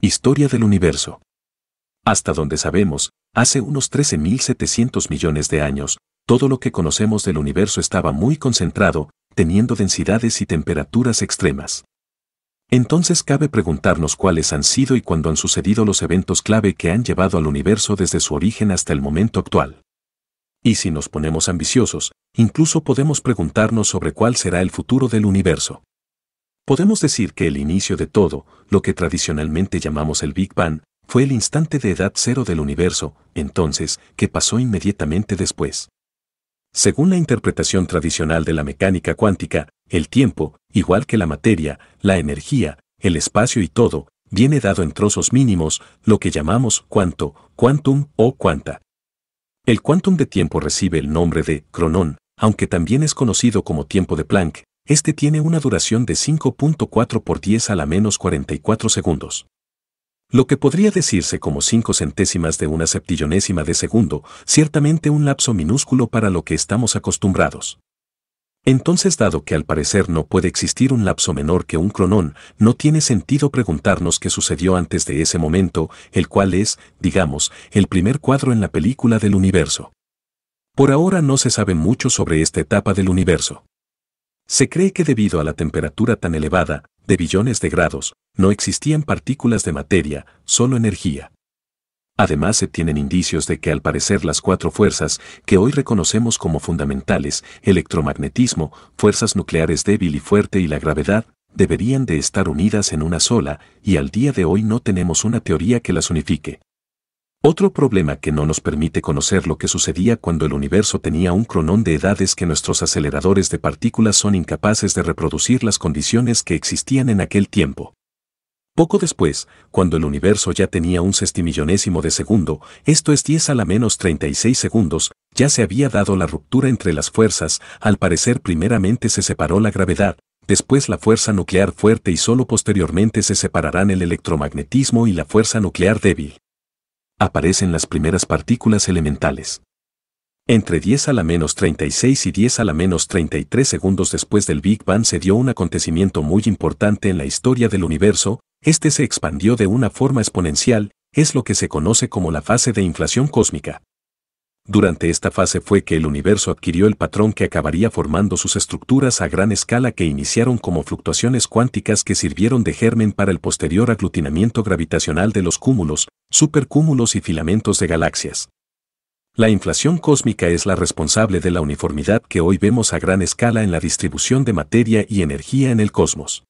Historia del universo. Hasta donde sabemos, hace unos 13.700 millones de años, todo lo que conocemos del universo estaba muy concentrado, teniendo densidades y temperaturas extremas. Entonces cabe preguntarnos cuáles han sido y cuándo han sucedido los eventos clave que han llevado al universo desde su origen hasta el momento actual. Y si nos ponemos ambiciosos, incluso podemos preguntarnos sobre cuál será el futuro del universo. Podemos decir que el inicio de todo, lo que tradicionalmente llamamos el Big Bang, fue el instante de edad cero del universo. Entonces, ¿qué pasó inmediatamente después? Según la interpretación tradicional de la mecánica cuántica, el tiempo, igual que la materia, la energía, el espacio y todo, viene dado en trozos mínimos, lo que llamamos quantum o cuanta. El quantum de tiempo recibe el nombre de cronón, aunque también es conocido como tiempo de Planck. Este tiene una duración de 5.4 por 10 a la menos 44 segundos. Lo que podría decirse como 5 centésimas de una septillonésima de segundo, ciertamente un lapso minúsculo para lo que estamos acostumbrados. Entonces, dado que al parecer no puede existir un lapso menor que un cronón, no tiene sentido preguntarnos qué sucedió antes de ese momento, el cual es, digamos, el primer cuadro en la película del universo. Por ahora no se sabe mucho sobre esta etapa del universo. Se cree que debido a la temperatura tan elevada, de billones de grados, no existían partículas de materia, solo energía. Además, se tienen indicios de que al parecer las cuatro fuerzas que hoy reconocemos como fundamentales, electromagnetismo, fuerzas nucleares débil y fuerte y la gravedad, deberían de estar unidas en una sola, y al día de hoy no tenemos una teoría que las unifique. Otro problema que no nos permite conocer lo que sucedía cuando el universo tenía un cronón de edad es que nuestros aceleradores de partículas son incapaces de reproducir las condiciones que existían en aquel tiempo. Poco después, cuando el universo ya tenía un sestimillonésimo de segundo, esto es 10 a la menos 36 segundos, ya se había dado la ruptura entre las fuerzas. Al parecer primeramente se separó la gravedad, después la fuerza nuclear fuerte y solo posteriormente se separarán el electromagnetismo y la fuerza nuclear débil. Aparecen las primeras partículas elementales. Entre 10 a la menos 36 y 10 a la menos 33 segundos después del Big Bang se dio un acontecimiento muy importante en la historia del universo. Este se expandió de una forma exponencial, es lo que se conoce como la fase de inflación cósmica. Durante esta fase fue que el universo adquirió el patrón que acabaría formando sus estructuras a gran escala que iniciaron como fluctuaciones cuánticas que sirvieron de germen para el posterior aglutinamiento gravitacional de los cúmulos, supercúmulos y filamentos de galaxias. La inflación cósmica es la responsable de la uniformidad que hoy vemos a gran escala en la distribución de materia y energía en el cosmos.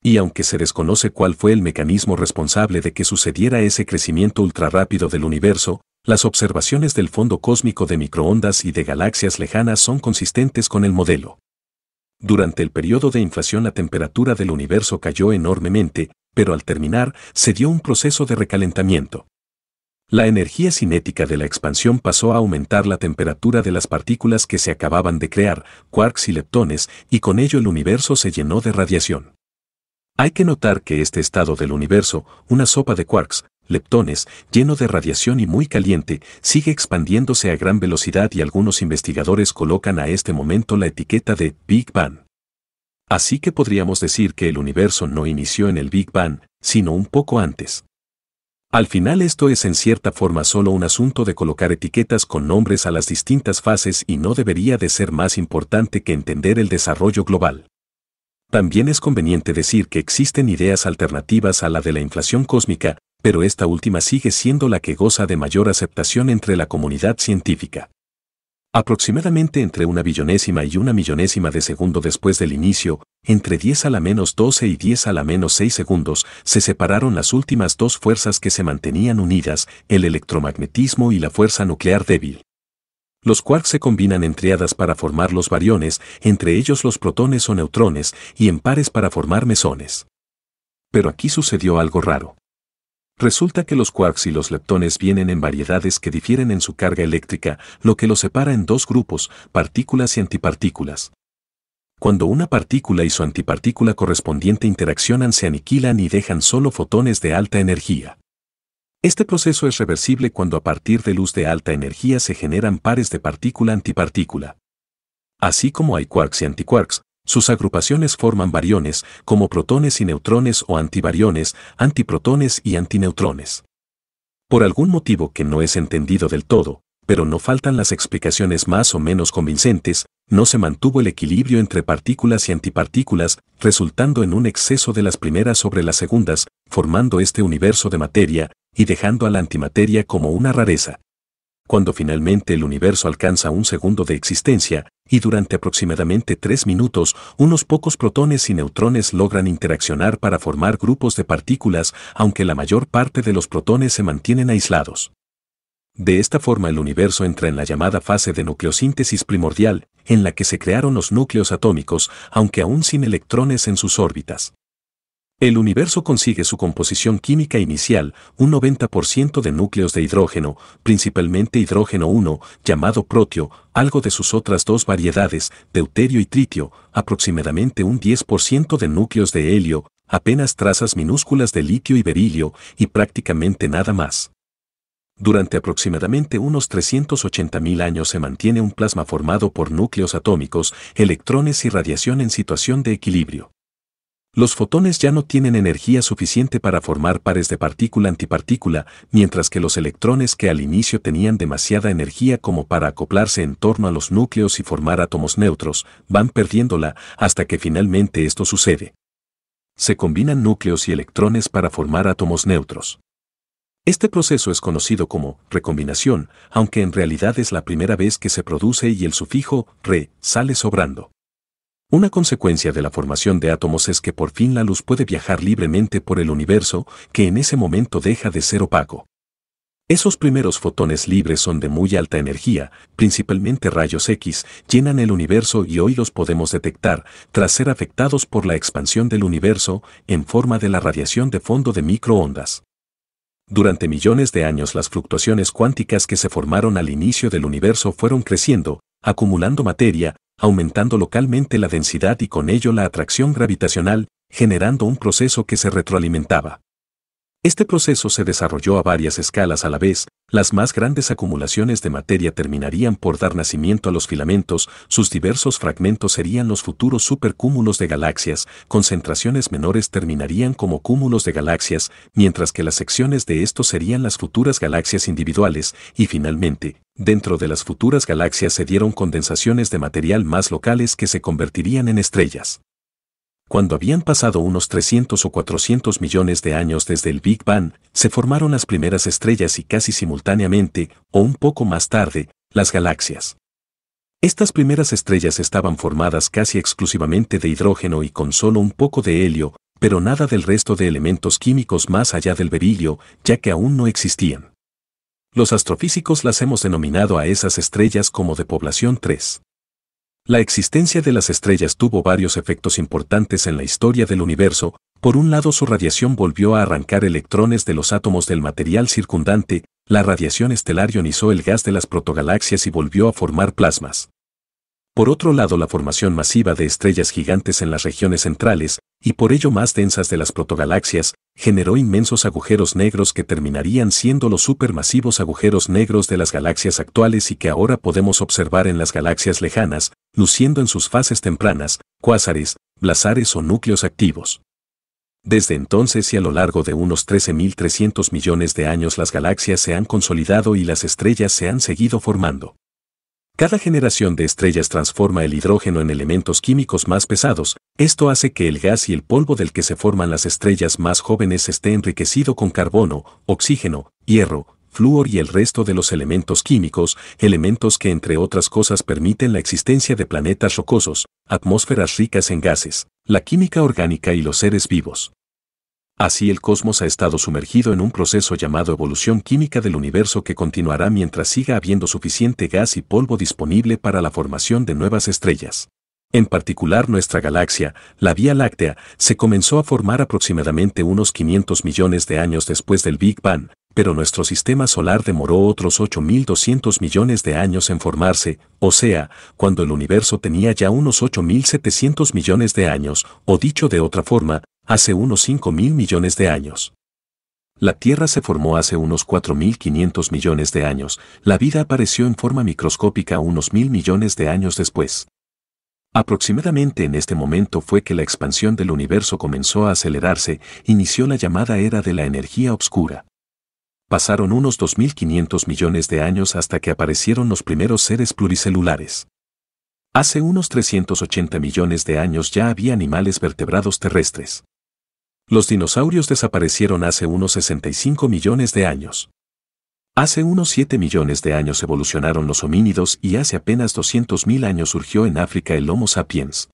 Y aunque se desconoce cuál fue el mecanismo responsable de que sucediera ese crecimiento ultrarrápido del universo, las observaciones del fondo cósmico de microondas y de galaxias lejanas son consistentes con el modelo. Durante el periodo de inflación la temperatura del universo cayó enormemente, pero al terminar se dio un proceso de recalentamiento. La energía cinética de la expansión pasó a aumentar la temperatura de las partículas que se acababan de crear, quarks y leptones, y con ello el universo se llenó de radiación. Hay que notar que este estado del universo, una sopa de quarks, leptones, lleno de radiación y muy caliente, sigue expandiéndose a gran velocidad y algunos investigadores colocan a este momento la etiqueta de Big Bang. Así que podríamos decir que el universo no inició en el Big Bang, sino un poco antes. Al final esto es en cierta forma solo un asunto de colocar etiquetas con nombres a las distintas fases y no debería de ser más importante que entender el desarrollo global. También es conveniente decir que existen ideas alternativas a la de la inflación cósmica, pero esta última sigue siendo la que goza de mayor aceptación entre la comunidad científica. Aproximadamente entre una billonésima y una millonésima de segundo después del inicio, entre 10 a la menos 12 y 10 a la menos 6 segundos, se separaron las últimas dos fuerzas que se mantenían unidas, el electromagnetismo y la fuerza nuclear débil. Los quarks se combinan en tríadas para formar los bariones, entre ellos los protones o neutrones, y en pares para formar mesones. Pero aquí sucedió algo raro. Resulta que los quarks y los leptones vienen en variedades que difieren en su carga eléctrica, lo que los separa en dos grupos, partículas y antipartículas. Cuando una partícula y su antipartícula correspondiente interaccionan se aniquilan y dejan solo fotones de alta energía. Este proceso es reversible cuando a partir de luz de alta energía se generan pares de partícula-antipartícula. Así como hay quarks y antiquarks, Sus agrupaciones forman bariones, como protones y neutrones o antibariones, antiprotones y antineutrones. Por algún motivo que no es entendido del todo, pero no faltan las explicaciones más o menos convincentes, no se mantuvo el equilibrio entre partículas y antipartículas, resultando en un exceso de las primeras sobre las segundas, formando este universo de materia, y dejando a la antimateria como una rareza. Cuando finalmente el universo alcanza un segundo de existencia, y durante aproximadamente 3 minutos, unos pocos protones y neutrones logran interaccionar para formar grupos de partículas, aunque la mayor parte de los protones se mantienen aislados. De esta forma el universo entra en la llamada fase de nucleosíntesis primordial, en la que se crearon los núcleos atómicos, aunque aún sin electrones en sus órbitas. El universo consigue su composición química inicial, un 90% de núcleos de hidrógeno, principalmente hidrógeno 1, llamado protio, algo de sus otras dos variedades, deuterio y tritio, aproximadamente un 10% de núcleos de helio, apenas trazas minúsculas de litio y berilio, y prácticamente nada más. Durante aproximadamente unos 380.000 años se mantiene un plasma formado por núcleos atómicos, electrones y radiación en situación de equilibrio. Los fotones ya no tienen energía suficiente para formar pares de partícula-antipartícula, mientras que los electrones que al inicio tenían demasiada energía como para acoplarse en torno a los núcleos y formar átomos neutros, van perdiéndola hasta que finalmente esto sucede. Se combinan núcleos y electrones para formar átomos neutros. Este proceso es conocido como recombinación, aunque en realidad es la primera vez que se produce y el sufijo re sale sobrando. Una consecuencia de la formación de átomos es que por fin la luz puede viajar libremente por el universo, que en ese momento deja de ser opaco. Esos primeros fotones libres son de muy alta energía, principalmente rayos X, llenan el universo y hoy los podemos detectar, tras ser afectados por la expansión del universo, en forma de la radiación de fondo de microondas. Durante millones de años las fluctuaciones cuánticas que se formaron al inicio del universo fueron creciendo, acumulando materia, aumentando localmente la densidad y con ello la atracción gravitacional, generando un proceso que se retroalimentaba. Este proceso se desarrolló a varias escalas a la vez, las más grandes acumulaciones de materia terminarían por dar nacimiento a los filamentos, sus diversos fragmentos serían los futuros supercúmulos de galaxias, concentraciones menores terminarían como cúmulos de galaxias, mientras que las secciones de estos serían las futuras galaxias individuales, y finalmente, dentro de las futuras galaxias se dieron condensaciones de material más locales que se convertirían en estrellas. Cuando habían pasado unos 300 o 400 millones de años desde el Big Bang, se formaron las primeras estrellas y casi simultáneamente, o un poco más tarde, las galaxias. Estas primeras estrellas estaban formadas casi exclusivamente de hidrógeno y con solo un poco de helio, pero nada del resto de elementos químicos más allá del berilio, ya que aún no existían. Los astrofísicos las hemos denominado a esas estrellas como de población 3. La existencia de las estrellas tuvo varios efectos importantes en la historia del universo. Por un lado, su radiación volvió a arrancar electrones de los átomos del material circundante, la radiación estelar ionizó el gas de las protogalaxias y volvió a formar plasmas. Por otro lado, la formación masiva de estrellas gigantes en las regiones centrales, y por ello más densas de las protogalaxias, generó inmensos agujeros negros que terminarían siendo los supermasivos agujeros negros de las galaxias actuales y que ahora podemos observar en las galaxias lejanas, luciendo en sus fases tempranas, cuásares, blazares o núcleos activos. Desde entonces y a lo largo de unos 13.300 millones de años las galaxias se han consolidado y las estrellas se han seguido formando. Cada generación de estrellas transforma el hidrógeno en elementos químicos más pesados, esto hace que el gas y el polvo del que se forman las estrellas más jóvenes esté enriquecido con carbono, oxígeno, hierro, flúor y el resto de los elementos químicos, elementos que entre otras cosas permiten la existencia de planetas rocosos, atmósferas ricas en gases, la química orgánica y los seres vivos. Así el cosmos ha estado sumergido en un proceso llamado evolución química del universo que continuará mientras siga habiendo suficiente gas y polvo disponible para la formación de nuevas estrellas. En particular nuestra galaxia, la Vía Láctea, se comenzó a formar aproximadamente unos 500 millones de años después del Big Bang, pero nuestro sistema solar demoró otros 8.200 millones de años en formarse, o sea, cuando el universo tenía ya unos 8.700 millones de años, o dicho de otra forma, hace unos 5.000 millones de años. La Tierra se formó hace unos 4.500 millones de años, la vida apareció en forma microscópica unos 1.000 millones de años después. Aproximadamente en este momento fue que la expansión del universo comenzó a acelerarse, inició la llamada era de la energía oscura. Pasaron unos 2.500 millones de años hasta que aparecieron los primeros seres pluricelulares. Hace unos 380 millones de años ya había animales vertebrados terrestres. Los dinosaurios desaparecieron hace unos 65 millones de años. Hace unos 7 millones de años evolucionaron los homínidos y hace apenas 200.000 años surgió en África el Homo sapiens.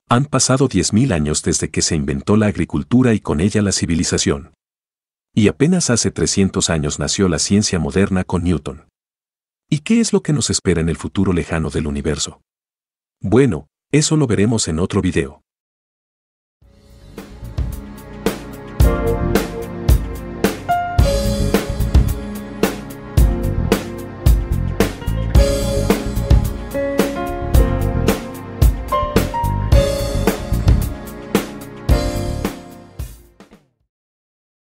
Han pasado 10.000 años desde que se inventó la agricultura y con ella la civilización. Y apenas hace 300 años nació la ciencia moderna con Newton. ¿Y qué es lo que nos espera en el futuro lejano del universo? Bueno, eso lo veremos en otro video.